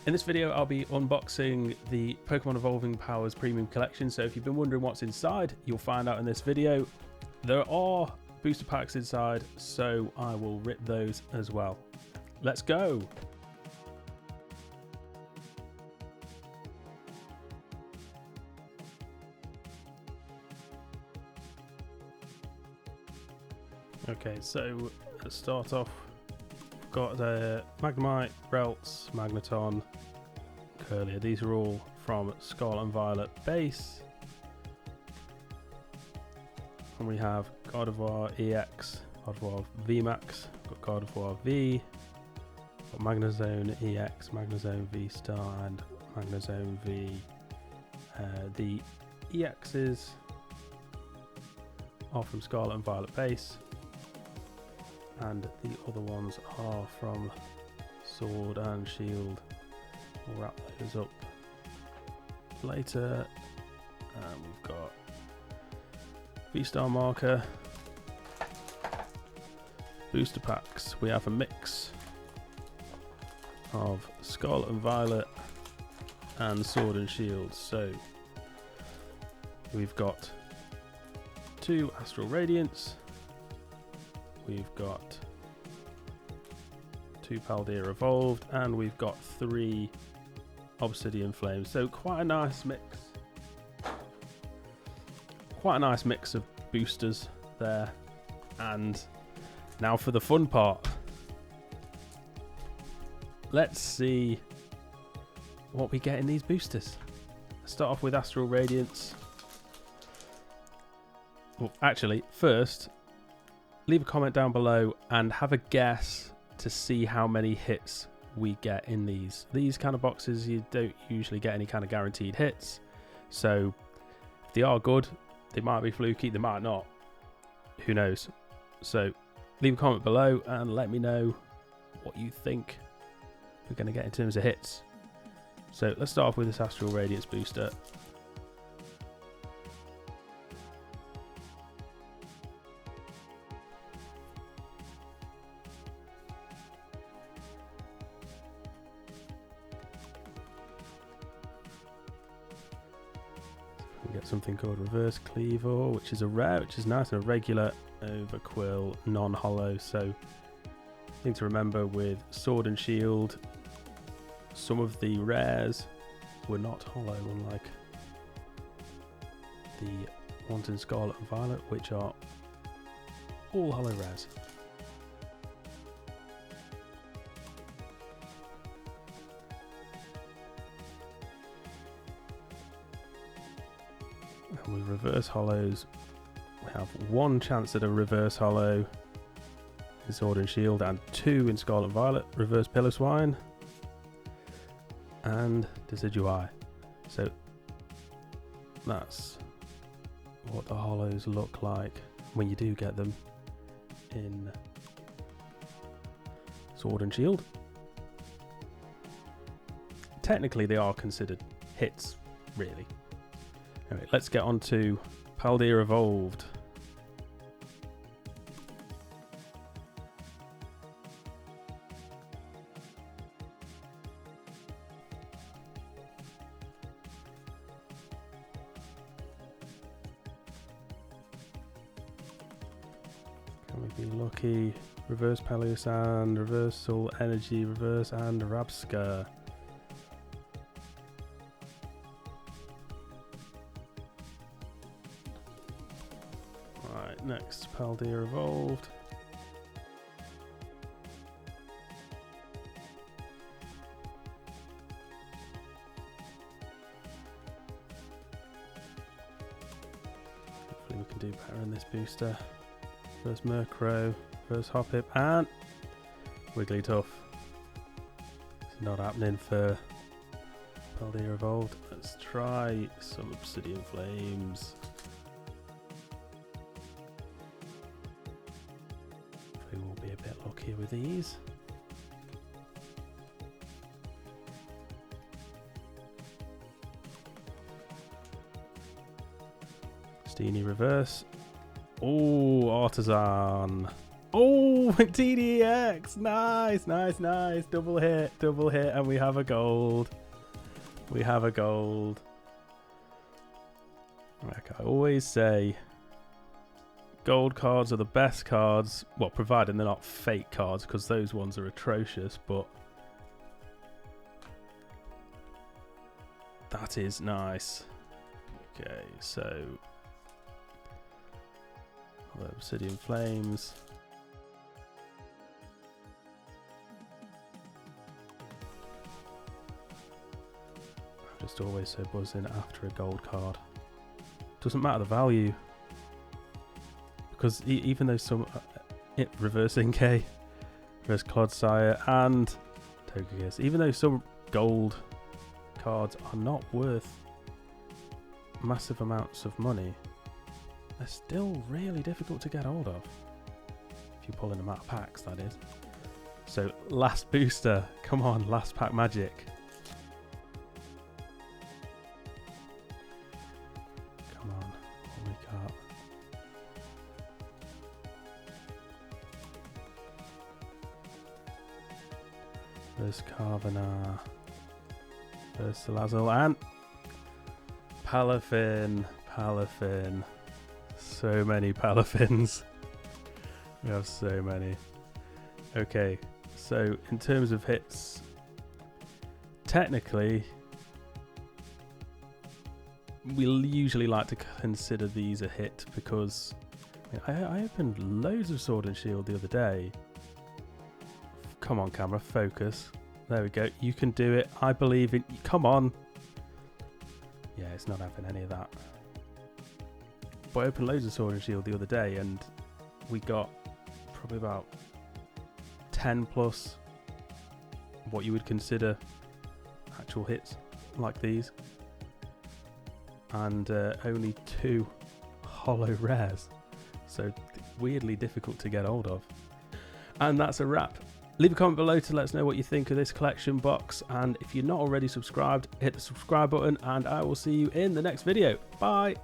In this video, I'll be unboxing the Pokemon Evolving Powers Premium Collection. So if you've been wondering what's inside, you'll find out in this video. There are booster packs inside, so I will rip those as well. Let's go. Okay, so let's start off. Got the Magnemite, Relts, Magneton, Curlier. These are all from Scarlet and Violet base. And we have Gardevoir EX, Gardevoir VMAX, got Gardevoir V, got Magnezone EX, Magnezone V Star, and Magnezone V. The EXs are from Scarlet and Violet base, and the other ones are from Sword and Shield. We'll wrap those up later. We've got V-Star marker, booster packs. We have a mix of Scarlet and Violet and Sword and Shield. So we've got 2 Astral Radiance, we've got 2 Paldea Evolved, and we've got 3 Obsidian Flames. So quite a nice mix. Quite a nice mix of boosters there. And now for the fun part. Let's see what we get in these boosters. Let's start off with Astral Radiance. Well, actually, first, leave a comment down below and have a guess to see how many hits we get in these kind of boxes. You don't usually get any kind of guaranteed hits, so if they are good, they might be fluky, they might not, who knows. So leave a comment below and let me know what you think we're going to get in terms of hits. So let's start off with this Astral Radiance booster. We get something called Reverse Cleaver, which is a rare, which is nice, and a regular Overquill, non-hollow. So thing to remember with Sword and Shield, some of the rares were not hollow, unlike the ones in Scarlet and Violet, which are all hollow rares. And with reverse hollows, we have 1 chance at a reverse hollow in Sword and Shield, and 2 in Scarlet and Violet, reverse Piloswine and Decidueye. So that's what the hollows look like when you do get them in Sword and Shield. Technically they are considered hits, really. Anyway, let's get on to Paldea Evolved. Can we be lucky? Reverse Palossand, Reversal Energy, Reverse, and Rabsca. Right, next Paldea Evolved. Hopefully we can do better in this booster. First Murkrow, first Hoppip, and Wigglytuff. It's not happening for Paldea Evolved. Let's try some Obsidian Flames. We will be a bit luckier with these. Steenie Reverse. Oh, Artisan. Oh, TDX. Nice, nice, nice. Double hit, and we have a gold. We have a gold. Like I always say, gold cards are the best cards. Well, provided they're not fake cards, because those ones are atrocious, but that is nice. Okay, so Obsidian Flames. I'm just always so buzzing after a gold card. Doesn't matter the value, because even though some reverse NK, reverse Clodsire, and Togekiss, even though some gold cards are not worth massive amounts of money, they're still really difficult to get hold of. If you're pulling them out of packs, that is. So last booster, come on, last pack magic. Come on, what we got? There's Carvenar, there's Salazzle, and Palafin. Palafin. So many Palafins. We have so many. Okay, so in terms of hits, technically, we usually like to consider these a hit because I opened loads of Sword and Shield the other day. Come on, camera, focus. There we go. You can do it. I believe in you. Come on. Yeah, it's not having any of that. But I opened loads of Sword and Shield the other day and we got probably about 10 plus what you would consider actual hits like these. And only 2 holo rares. So weirdly difficult to get hold of. And that's a wrap. Leave a comment below to let us know what you think of this collection box. And if you're not already subscribed, hit the subscribe button and I will see you in the next video. Bye.